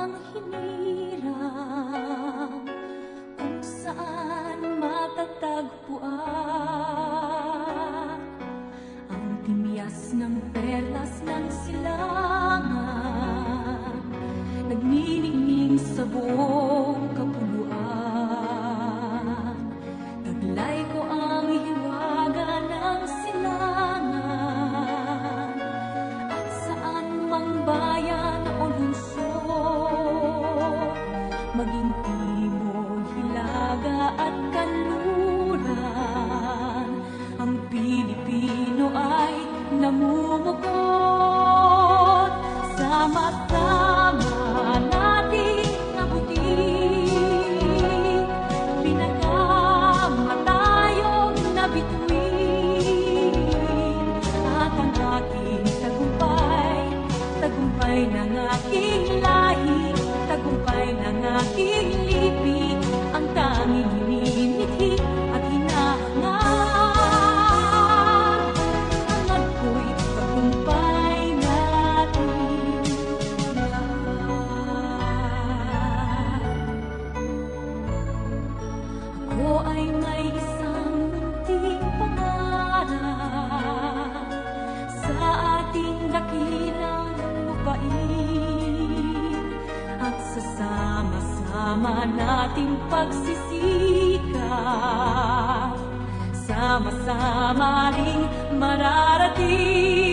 ang hinirang kung saan matatagpuan ang timyas ng perlas ng silangan, nagniningning sa buong kapuluan. Taglay ko ang hiwaga ng silangan at saan mang bayan o lungsod, maging timog, hilaga at kanluran, ang Pilipino ay namumukod. Sama-sama nating abutin, pinagkamatayong nabituin, at ang ating tagumpay, tagumpay ng aking lahi, tagumpay ng aking lipi, ang tanging hinimithi at hinahangat. Hangad ko'y tagumpay natin lahat. Ako ay may isang munting pangarap sa ating dakilang lupain, at sa sama-sama nating pagsisikap, sama-sama ring mararating.